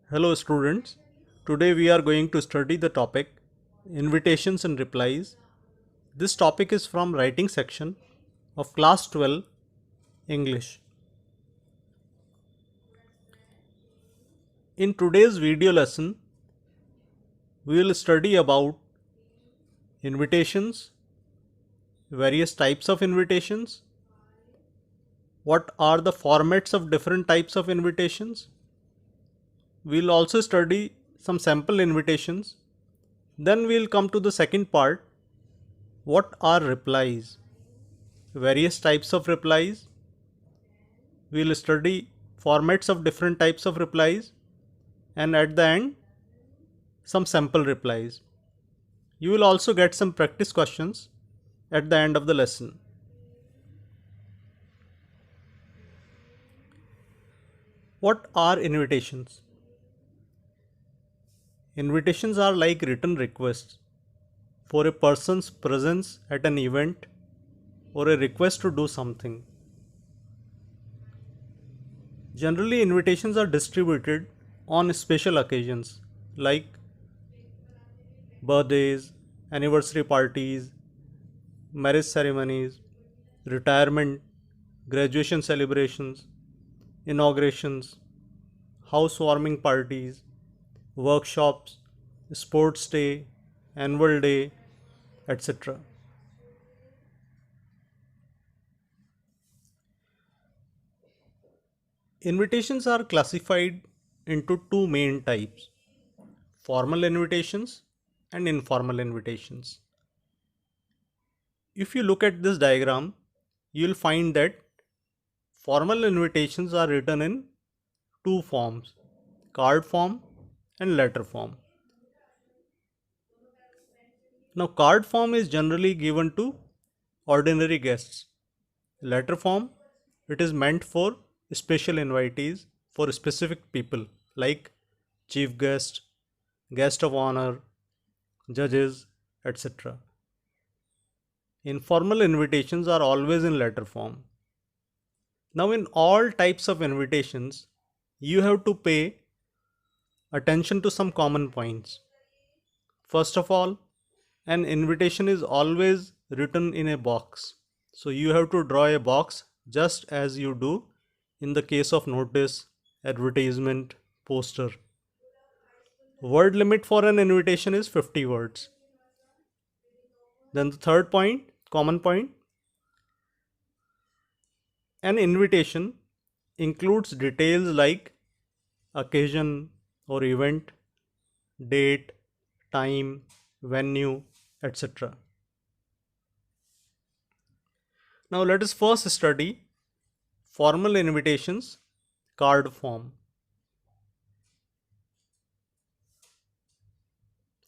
Hello students, today we are going to study the topic invitations and replies. This topic is from writing section of class 12 English. In today's video lesson, we will study about invitations, various types of invitations, what are the formats of different types of invitations. We will also study some sample invitations. Then we will come to the second part, what are replies, various types of replies. We will study formats of different types of replies, and at the end some sample replies. You will also get some practice questions at the end of the lesson. What are invitations? Invitations are like written requests for a person's presence at an event or a request to do something. Generally, invitations are distributed on special occasions like birthdays, anniversary parties, marriage ceremonies, retirement, graduation celebrations, inaugurations, housewarming parties, workshops, sports day, annual day, etc. Invitations are classified into two main types: formal invitations and informal invitations. If you look at this diagram, you will find that formal invitations are written in two forms: card form and letter form. Now, card form is generally given to ordinary guests. Letter form, it is meant for special invitees, for specific people like chief guest, guest of honor, judges, etc. Informal invitations are always in letter form. Now, in all types of invitations, you have to pay attention to some common points. First of all, an invitation is always written in a box. So you have to draw a box just as you do in the case of notice, advertisement, poster. Word limit for an invitation is 50 words. Then the third point, common point, an invitation includes details like occasion or event, date, time, venue, etc. Now let us first study formal invitations, card form.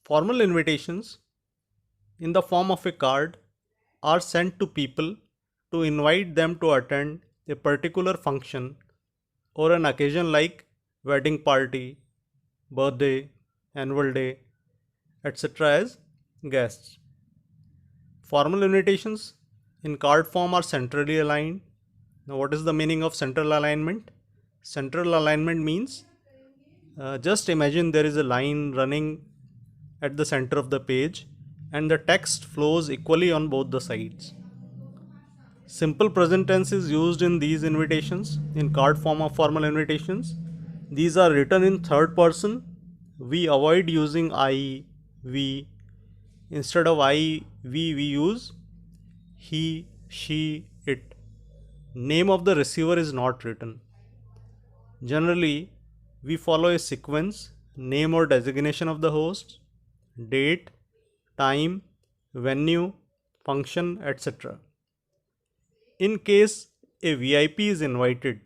Formal invitations in the form of a card are sent to people to invite them to attend a particular function or an occasion like wedding party, birthday, annual day, etc. as guests. Formal invitations in card form are centrally aligned. Now, what is the meaning of central alignment? Central alignment means just imagine there is a line running at the center of the page and the text flows equally on both the sides. Simple present tense is used in these invitations, in card form of formal invitations. These are written in third person. We avoid using I, we. Instead of I, we use he, she, it. Name of the receiver is not written. Generally, we follow a sequence: name or designation of the host, date, time, venue, function, etc. In case a VIP is invited,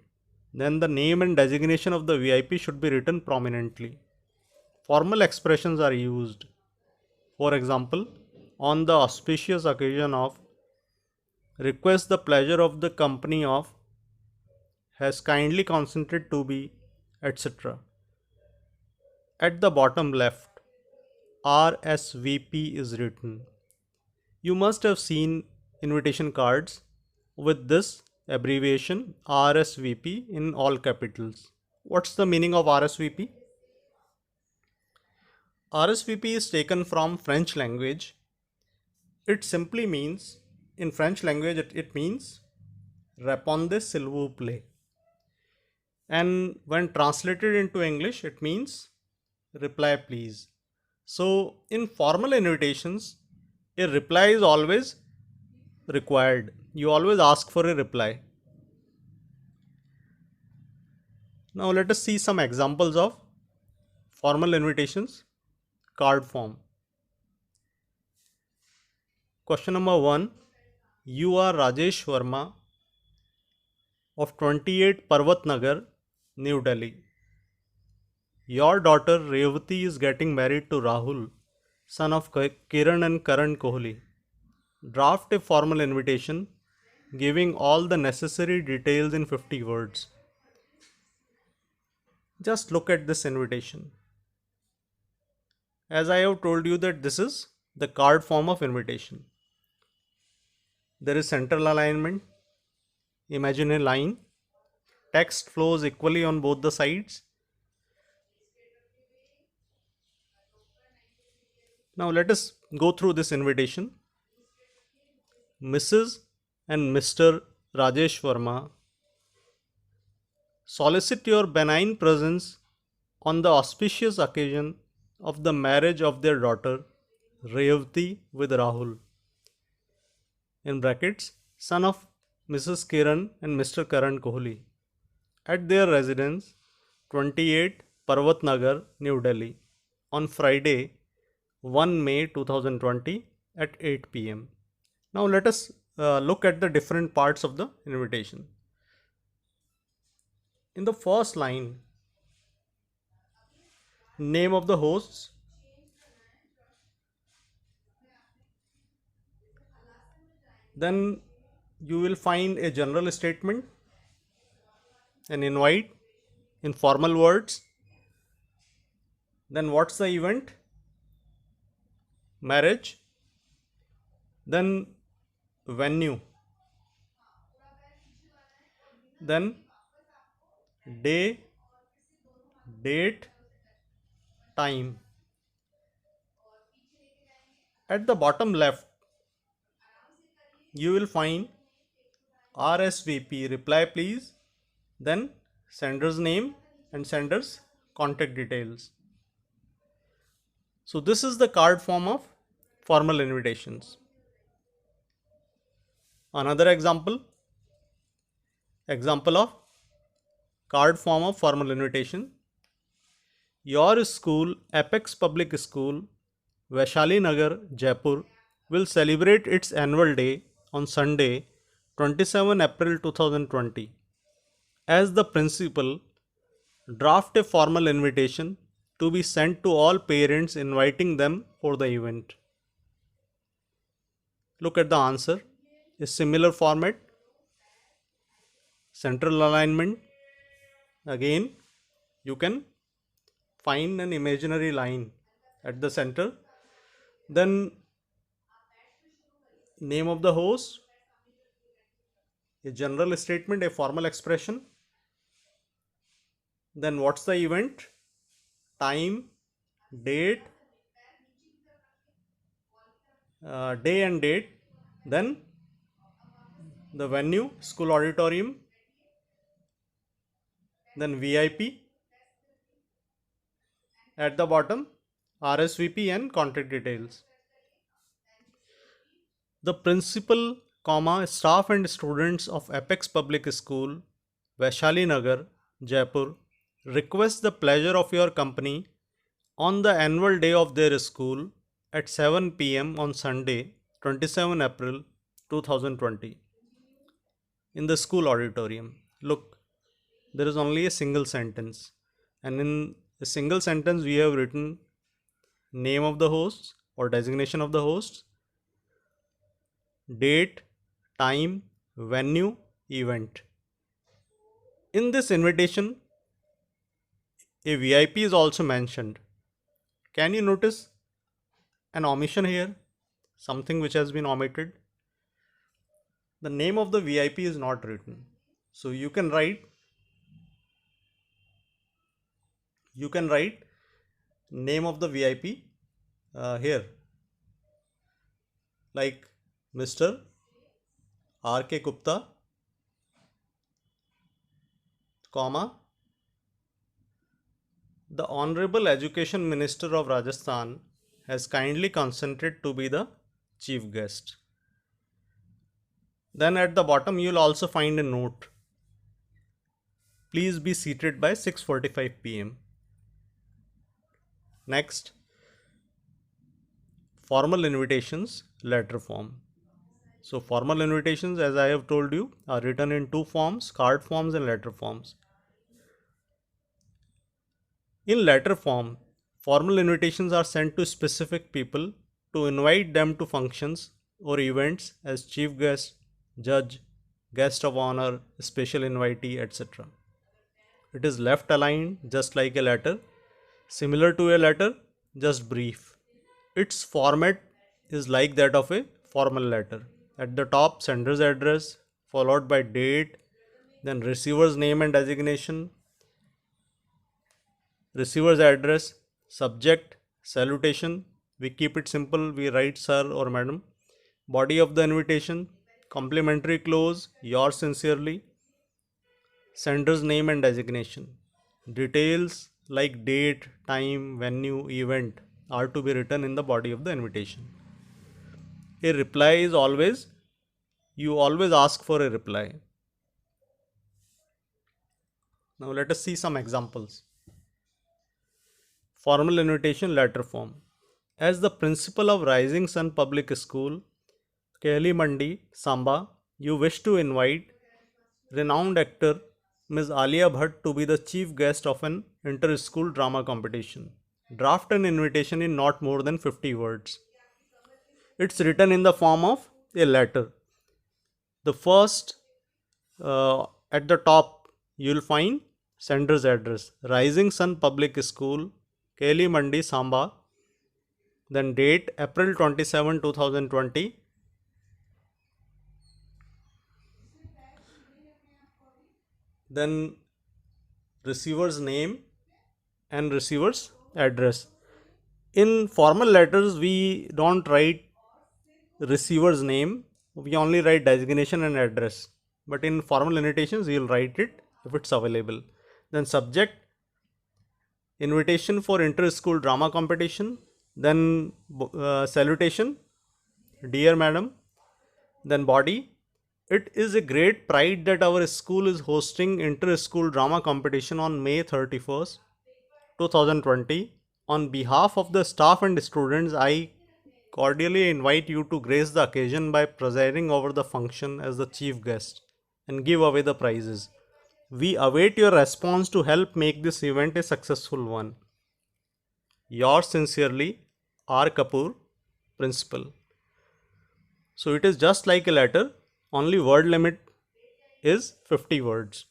then the name and designation of the VIP should be written prominently. Formal expressions are used. For example, on the auspicious occasion of, request the pleasure of the company of, has kindly consented to be, etc. At the bottom left, RSVP is written. You must have seen invitation cards with this abbreviation RSVP in all capitals. What's the meaning of RSVP? RSVP is taken from French language. It simply means, in French language, it means répondez s'il vous plaît. And when translated into English, it means reply please. So in formal invitations, a reply is always required. You always ask for a reply. Now let us see some examples of formal invitations card form. Question number 1. You are Rajesh Verma of 28 Parvat Nagar, New Delhi. Your daughter Revati is getting married to Rahul, son of Kiran and Karan Kohli. Draft a formal invitation giving all the necessary details in 50 words. Just look at this invitation. As I have told you that this is the card form of invitation. There is central alignment. Imagine a line. Text flows equally on both the sides. Now let us go through this invitation. Mrs. and Mr. Rajesh Verma solicit your benign presence on the auspicious occasion of the marriage of their daughter Revati with Rahul, in brackets, son of Mrs. Kiran and Mr. Karan Kohli, at their residence 28 Parvat Nagar, New Delhi, on Friday 1 May 2020 at 8 pm. Now let us look at the different parts of the invitation. In the first line, name of the hosts, then you will find a general statement, an invite in formal words. Then what's the event? Marriage. Then venue. Then day, date, time. At the bottom left, you will find RSVP, reply please, then sender's name and sender's contact details. So this is the card form of formal invitations. Another example of card form of formal invitation. Your school, Apex Public School, Vaishali Nagar, Jaipur, will celebrate its annual day on Sunday, 27 April 2020. As the principal, draft a formal invitation to be sent to all parents inviting them for the event. Look at the answer. A similar format. Central alignment. Again, you can find an imaginary line at the center. Then name of the host, a general statement, a formal expression. Then what's the event? Time, date, day and date. Then the venue, school auditorium. Then VIP. At the bottom, RSVP and contact details. The principal, staff and students of Apex Public School, Vaishali Nagar, Jaipur, request the pleasure of your company on the annual day of their school at 7 pm on Sunday, 27 April 2020, in the school auditorium. Look, there is only a single sentence, and in a single sentence we have written name of the hosts or designation of the hosts, date, time, venue, event. In this invitation, a VIP is also mentioned. Can you notice an omission here? Something which has been omitted. The name of the VIP is not written. So you can write name of the VIP here, like Mr. R.K. Gupta, comma, the Honorable Education Minister of Rajasthan has kindly consented to be the chief guest. Then at the bottom you will also find a note. Please be seated by 6:45 p.m. Next, formal invitations, letter form. So formal invitations, as I have told you, are written in two forms, card forms and letter forms. In letter form, formal invitations are sent to specific people to invite them to functions or events as chief guest, judge, guest of honor, special invitee, etc. It is left aligned just like a letter, similar to a letter, just brief. Its format is like that of a formal letter. At the top, sender's address, followed by date, then receiver's name and designation, receiver's address, subject, salutation. We keep it simple, we write sir or madam. Body of the invitation, complimentary close, yours sincerely, sender's name and designation. Details like date, time, venue, event are to be written in the body of the invitation. A reply is always, you always ask for a reply. Now let us see some examples. Formal invitation letter form. As the principal of Rising Sun Public School, Kehli Mandi, Samba, you wish to invite renowned actor Ms. Alia Bhatt to be the chief guest of an inter-school drama competition. Draft an invitation in not more than 50 words. It's written in the form of a letter. The first, at the top, you will find sender's address, Rising Sun Public School, Kehli Mandi, Samba. Then date, April 27, 2020. Then receiver's name and receiver's address. In formal letters, we don't write receiver's name, we only write designation and address. But in formal invitations, you will write it if it's available. Then subject, invitation for inter-school drama competition. Then salutation, dear madam. Then body, it is a great pride that our school is hosting inter-school drama competition on May 31st, 2020. On behalf of the staff and students, I cordially invite you to grace the occasion by presiding over the function as the chief guest and give away the prizes. We await your response to help make this event a successful one. Yours sincerely, R. Kapoor, Principal. So it is just like a letter, only word limit is 50 words.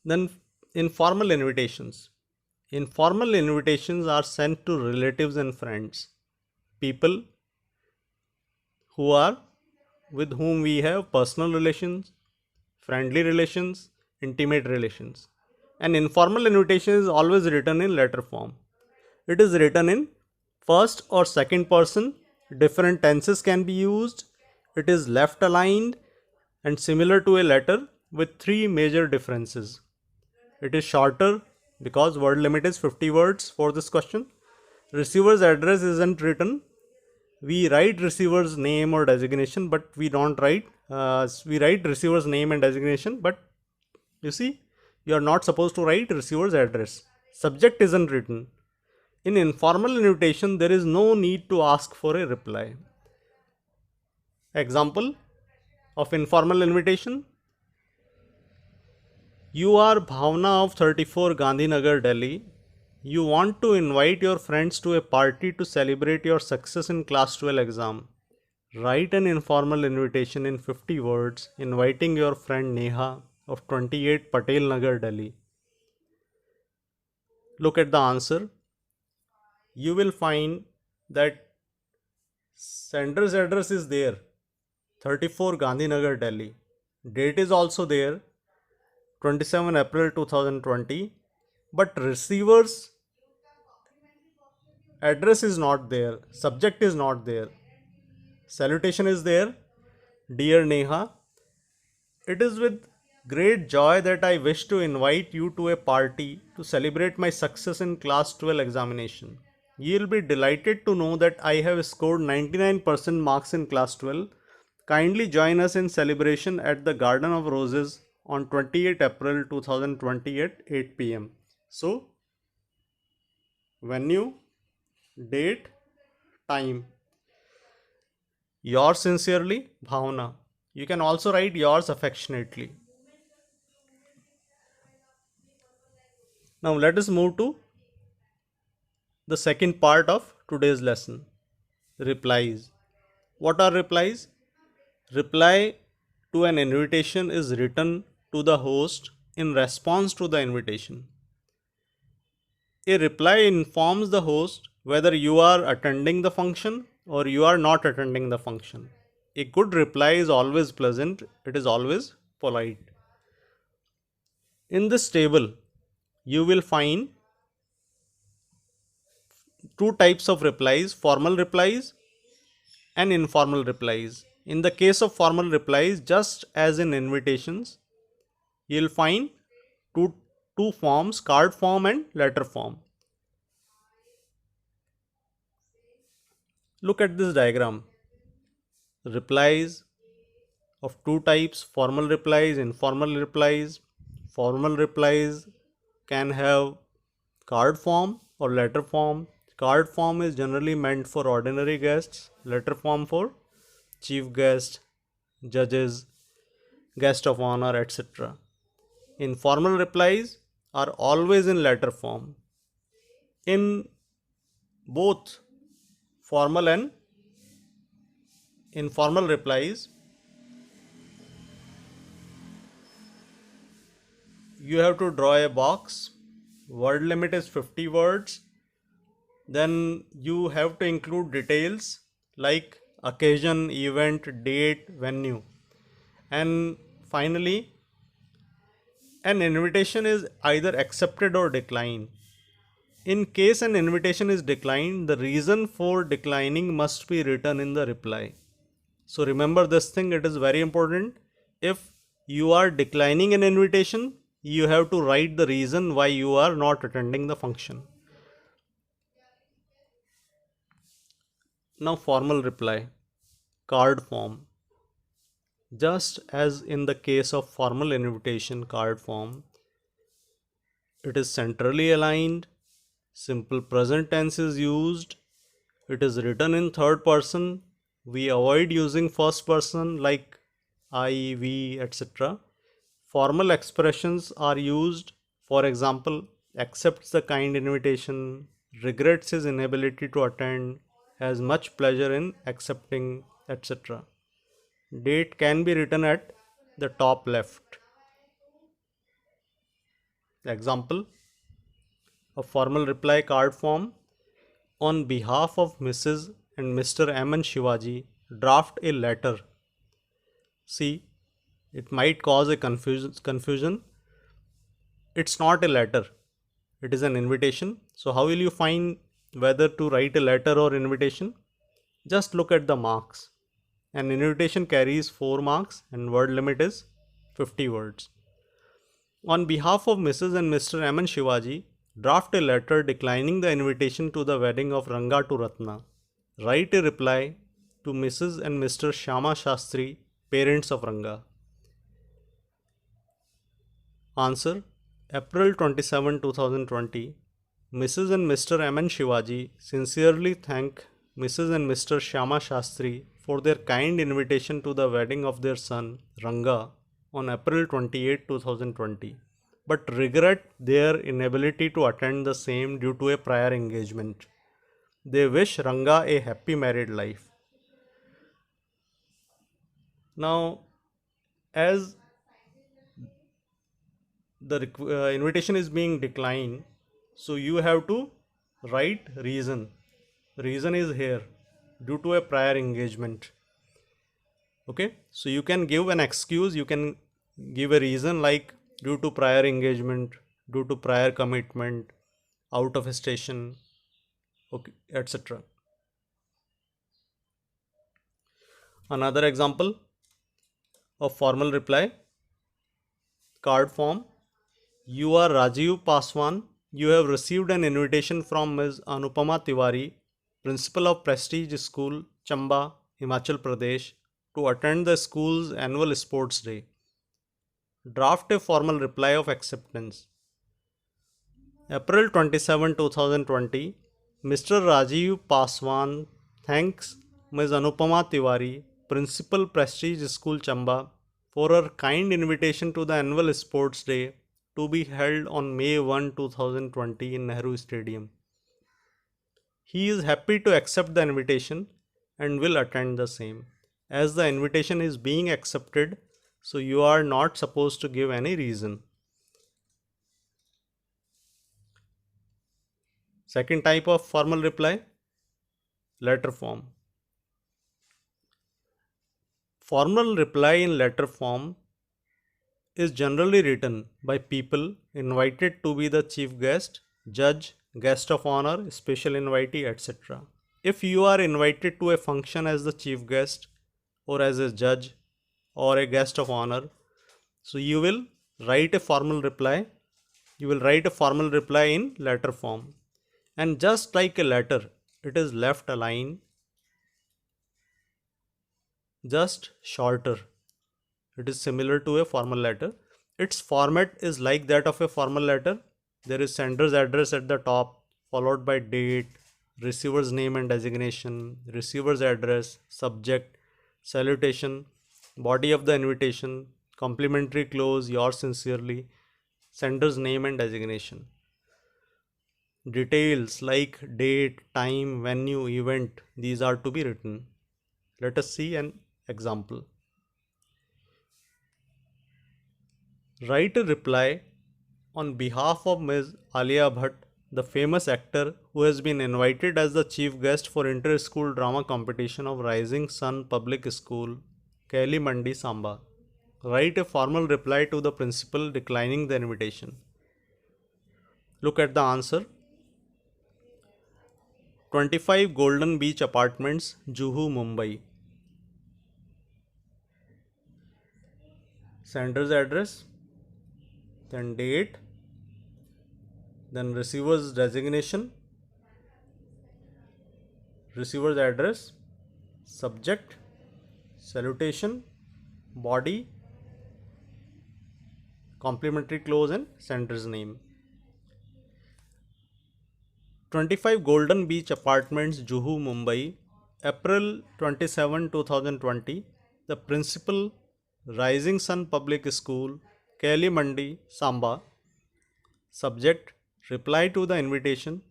Then informal invitations. Informal invitations are sent to relatives and friends, people who are with whom we have personal relations, friendly relations, intimate relations. An informal invitation is always written in letter form. It is written in first or second person, different tenses can be used, it is left aligned and similar to a letter with three major differences. It is shorter because word limit is 50 words for this question. Receiver's address isn't written. We write receiver's name or designation, but we don't write, we write receiver's name and designation, but you see, you are not supposed to write receiver's address. Subject isn't written. In informal invitation, there is no need to ask for a reply. Example of informal invitation. You are Bhavna of 34 Gandhinagar, Delhi. You want to invite your friends to a party to celebrate your success in class 12 exam. Write an informal invitation in 50 words inviting your friend Neha of 28 Patel Nagar, Delhi. Look at the answer. You will find that sender's address is there, 34 Gandhinagar, Delhi. Date is also there, 27 April 2020. but receiver's address is not there, subject is not there. Salutation is there. Dear Neha, it is with great joy that I wish to invite you to a party to celebrate my success in class 12 examination. You will be delighted to know that I have scored 99% marks in class 12. Kindly join us in celebration at the Garden of Roses on 28 April 2020 at 8 pm. So, venue, date, time. Yours sincerely, Bhavna. You can also write yours affectionately. Now let us move to the second part of today's lesson, replies. What are replies? Reply to an invitation is written to the host in response to the invitation. A reply informs the host whether you are attending the function or you are not attending the function. A good reply is always pleasant, it is always polite. In this table, you will find two types of replies, formal replies and informal replies. In the case of formal replies, just as in invitations, you'll find two, two forms, card form and letter form. Look at this diagram. Replies of two types, formal replies, informal replies. Formal replies can have card form or letter form. Card form is generally meant for ordinary guests, letter form for chief guest, judges, guest of honor, etc. Informal replies are always in letter form. In both formal and informal replies, you have to draw a box. Word limit is 50 words. Then you have to include details like occasion, event, date, venue. And finally, an invitation is either accepted or declined. In case an invitation is declined, the reason for declining must be written in the reply. So remember this thing, it is very important. If you are declining an invitation, you have to write the reason why you are not attending the function. Now formal reply, card form. Just as in the case of formal invitation card form, it is centrally aligned, simple present tense is used, it is written in third person, we avoid using first person like I, we, etc. Formal expressions are used, for example, accepts the kind invitation, regrets his inability to attend, has much pleasure in accepting, etc. Date can be written at the top left. Example, a formal reply card form. On behalf of Mrs. and Mr. M. and Shivaji, draft a letter. See, it might cause a confusion. It's not a letter, it is an invitation. So how will you find whether to write a letter or invitation? Just look at the marks. An invitation carries 4 marks and word limit is 50 words. On behalf of Mrs. and Mr. M. and Shivaji, draft a letter declining the invitation to the wedding of Ranga to Ratna. Write a reply to Mrs. and Mr. Shyama Shastri, parents of Ranga. Answer: April 27, 2020. Mrs. and Mr. M. and Shivaji sincerely thank Mrs. and Mr. Shyama Shastri for their kind invitation to the wedding of their son Ranga on April 28, 2020, but regret their inability to attend the same due to a prior engagement. They wish Ranga a happy married life. Now, as the invitation is being declined, so you have to write reason. Reason is here, due to a prior engagement. Okay, so you can give an excuse, you can give a reason like due to prior engagement, due to prior commitment, out of station, okay, etc. Another example of formal reply, card form. You are Rajiv Paswan. You have received an invitation from Ms. Anupama Tiwari, Principal of Prestige School, Chamba, Himachal Pradesh, to attend the school's annual sports day. Draft a formal reply of acceptance. April 27, 2020. Mr. Rajiv Paswan thanks Ms. Anupama Tiwari, Principal Prestige School Chamba, for her kind invitation to the annual sports day to be held on May 1, 2020 in Nehru Stadium. He is happy to accept the invitation and will attend the same. As the invitation is being accepted, so you are not supposed to give any reason. Second type of formal reply, letter form. Formal reply in letter form is generally written by people invited to be the chief guest, judge, guest of honor, special invitee, etc. If you are invited to a function as the chief guest or as a judge or a guest of honor, so you will write a formal reply. You will write a formal reply in letter form. And just like a letter, it is left aligned, just shorter. It is similar to a formal letter. Its format is like that of a formal letter. There is sender's address at the top, followed by date, receiver's name and designation, receiver's address, subject, salutation, body of the invitation, complimentary close, yours sincerely, sender's name and designation. Details like date, time, venue, event, these are to be written. Let us see an example. Write a reply on behalf of Ms. Alia Bhatt, the famous actor who has been invited as the chief guest for inter-school drama competition of Rising Sun Public School, Kaili Mandi, Samba. Write a formal reply to the principal declining the invitation. Look at the answer. 25 Golden Beach Apartments, Juhu, Mumbai. Sender's address, then date, then receiver's designation, receiver's address, subject, salutation, body, complimentary close and sender's name. 25 Golden Beach Apartments, Juhu, Mumbai, April 27, 2020. The principal, Rising Sun Public School, Kaili Mandi, Samba. Subject, reply to the invitation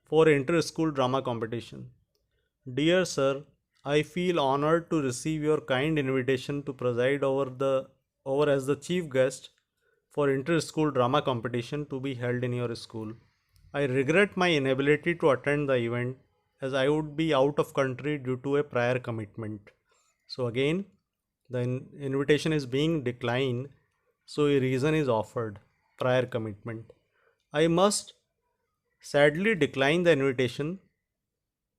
for inter-school drama competition. Dear sir, I feel honored to receive your kind invitation to preside over as the chief guest for inter-school drama competition to be held in your school. I regret my inability to attend the event as I would be out of country due to a prior commitment. So again, the invitation is being declined, so a reason is offered, prior commitment. I must sadly decline the invitation.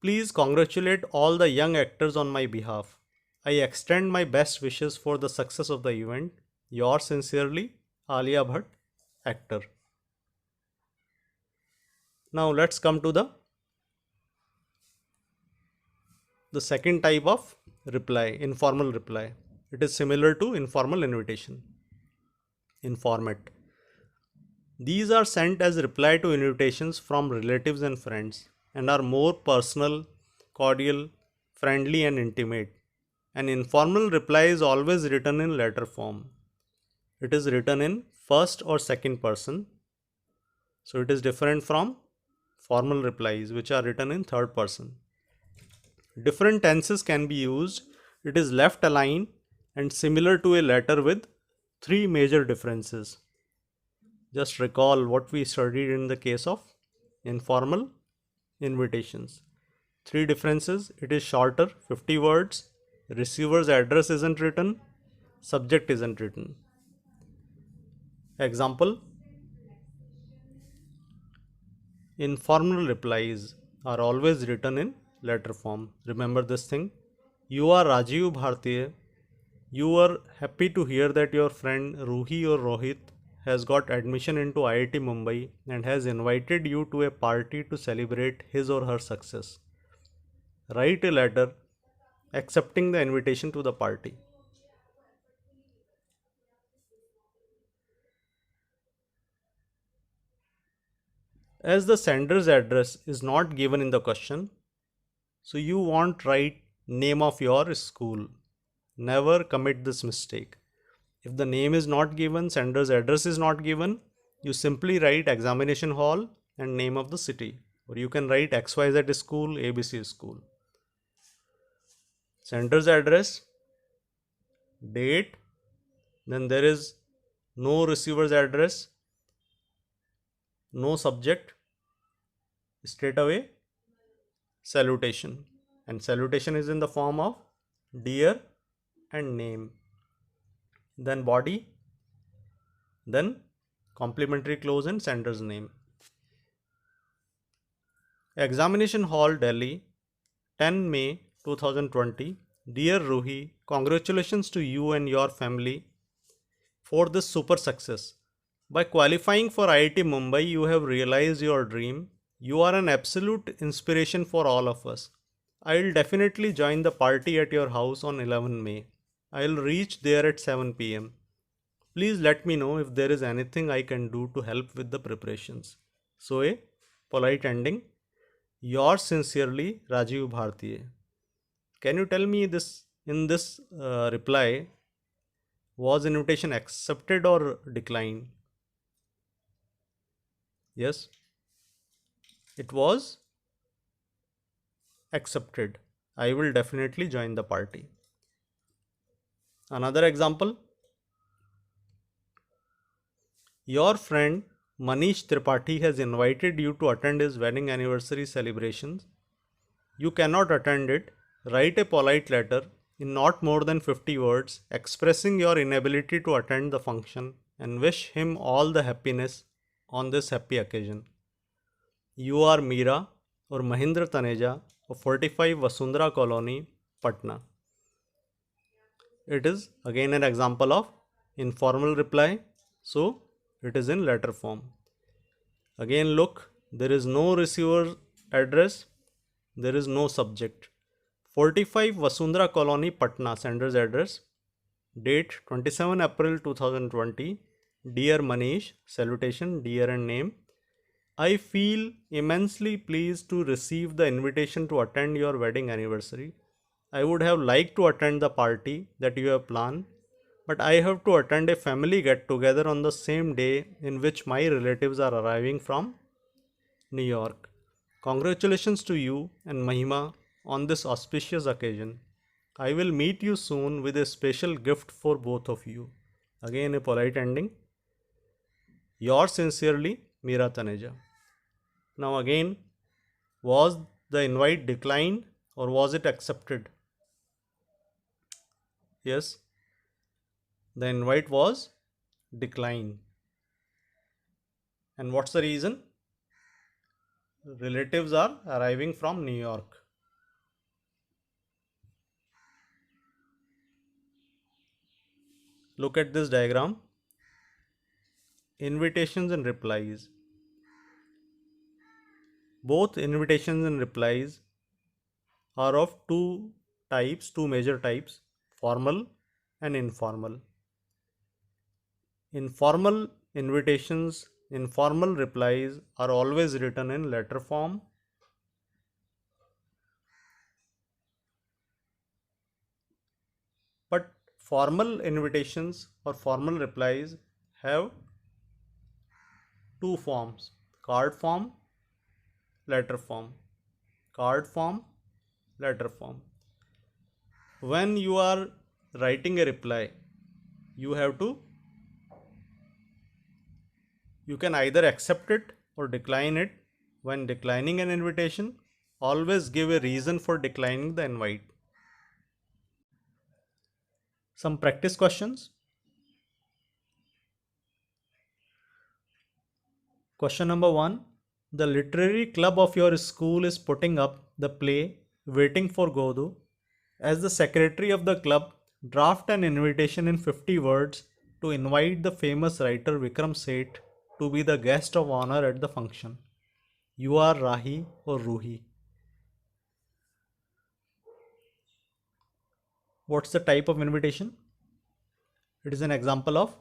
Please congratulate all the young actors on my behalf. I extend my best wishes for the success of the event. Yours sincerely, Alia Bhatt, actor. Now let's come to the second type of reply, informal reply. It is similar to informal invitation in format. These are sent as reply to invitations from relatives and friends and are more personal, cordial, friendly and intimate. An informal reply is always written in letter form. It is written in first or second person. So it is different from formal replies which are written in third person. Different tenses can be used. It is left aligned and similar to a letter with three major differences. Just recall what we studied in the case of informal invitations. Three differences: it is shorter, 50 words, receiver's address isn't written, subject isn't written. Example: Informal replies are always written in letter form. Remember this thing. You are Rajiv Bhartiya. You are happy to hear that your friend Ruhi or Rohit has got admission into IIT Mumbai and has invited you to a party to celebrate his or her success. Write a letter accepting the invitation to the party. As the sender's address is not given in the question, so you won't write name of your school. Never commit this mistake. If the name is not given, sender's address is not given, you simply write examination hall and name of the city. Or you can write XYZ school, ABC school. Sender's address, date, then there is no receiver's address, no subject, straight away salutation. And salutation is in the form of dear and name. Then body, then complimentary clause and sender's name. Examination Hall, Delhi, 10 May 2020. Dear Ruhi, congratulations to you and your family for this super success. By qualifying for IIT Mumbai, you have realized your dream. You are an absolute inspiration for all of us. I will definitely join the party at your house on 11 May. I will reach there at 7 pm. Please let me know if there is anything I can do to help with the preparations. So, a polite ending. Yours sincerely, Rajiv Bhartiya. Can you tell me this in this reply, was invitation accepted or declined? Yes, it was accepted. I will definitely join the party. Another example. Your friend Manish Tripathi has invited you to attend his wedding anniversary celebrations. You cannot attend it. Write a polite letter in not more than 50 words expressing your inability to attend the function and wish him all the happiness on this happy occasion. You are Meera or Mahindra Taneja of 45 Vasundhara Colony, Patna. It is again an example of informal reply, so it is in letter form. Again look, there is no receiver address, there is no subject. 45 Vasundhara Colony, Patna, sender's address. Date 27 April 2020. Dear Manish, salutation, dear and name. I feel immensely pleased to receive the invitation to attend your wedding anniversary. I would have liked to attend the party that you have planned, but I have to attend a family get together on the same day in which my relatives are arriving from New York. Congratulations to you and Mahima on this auspicious occasion. I will meet you soon with a special gift for both of you. Again, a polite ending. Yours sincerely, Meera Taneja. Now, again, was the invite declined or was it accepted? Yes, the invite was declined. And what's the reason? Relatives are arriving from New York. Look at this diagram. Invitations and replies. Both invitations and replies are of two types, two major types, formal and informal. Informal invitations, informal replies are always written in letter form. But formal invitations or formal replies have two forms, card form, letter form. Card form, letter form. When you are writing a reply, you have to, you can either accept it or decline it. When declining an invitation, always give a reason for declining the invite. Some practice questions. Question number 1. The literary club of your school is putting up the play Waiting for Godot. As the secretary of the club, draft an invitation in 50 words to invite the famous writer Vikram Seth to be the guest of honor at the function. You are Rahi or Ruhi. What's the type of invitation? It is an example of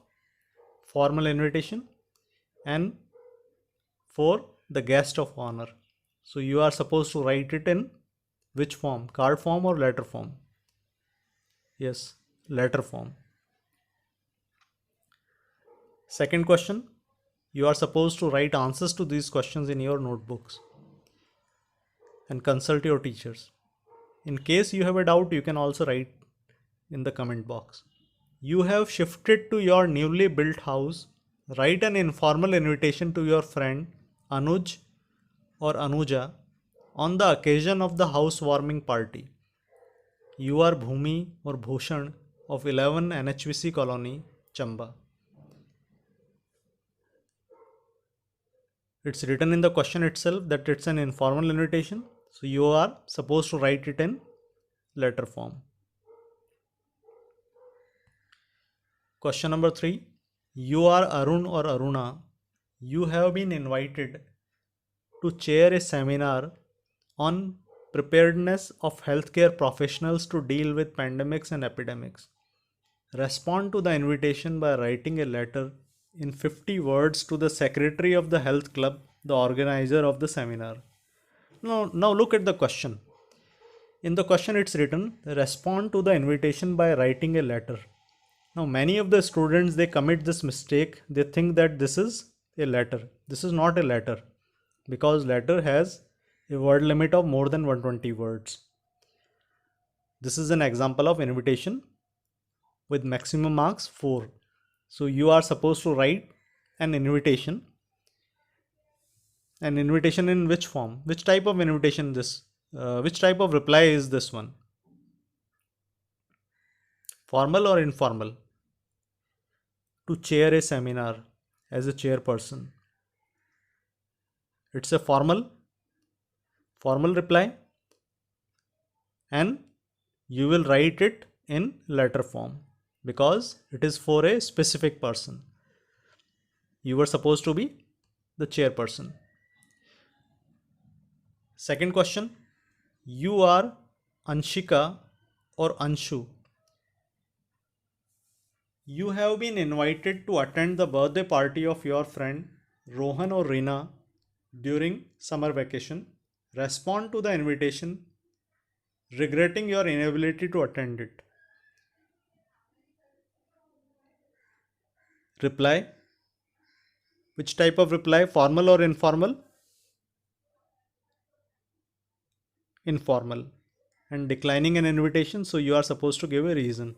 formal invitation and for the guest of honor. So you are supposed to write it in which form? Card form or letter form? Yes, letter form. Second question, you are supposed to write answers to these questions in your notebooks and consult your teachers. In case you have a doubt, you can also write in the comment box. You have shifted to your newly built house. Write an informal invitation to your friend Anuj or Anuja on the occasion of the housewarming party. You are Bhumi or Bhushan of 11 NHVC Colony, Chamba. It's written in the question itself that it's an informal invitation. So you are supposed to write it in letter form. Question number 3. You are Arun or Aruna. You have been invited to chair a seminar on preparedness of healthcare professionals to deal with pandemics and epidemics. Respond to the invitation by writing a letter in 50 words to the secretary of the health club, the organizer of the seminar. Now look at the question. In the question it's written, respond to the invitation by writing a letter. Now many of the students, they commit this mistake. They think that this is a letter. This is not a letter because letter has a word limit of more than 120 words. This is an example of invitation with maximum marks 4. So you are supposed to write an invitation. An invitation in which form? Which type of invitation this? Which type of reply is this one? Formal or informal? To chair a seminar as a chairperson. It's a formal reply and you will write it in letter form because it is for a specific person. You were supposed to be the chairperson. Second question, you are Anshika or Anshu. You have been invited to attend the birthday party of your friend Rohan or Reena during summer vacation. Respond to the invitation regretting your inability to attend it. Reply. Which type of reply? Formal or informal? Informal. And declining an invitation, so you are supposed to give a reason.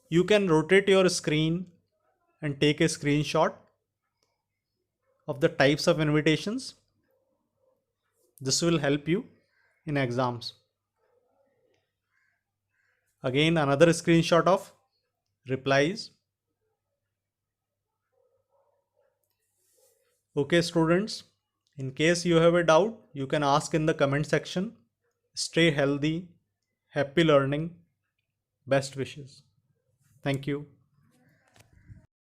You can rotate your screen and take a screenshot of the types of invitations. This will help you in exams. Again, another screenshot of replies. Okay, students, in case you have a doubt, you can ask in the comment section. Stay healthy, happy learning, best wishes. Thank you.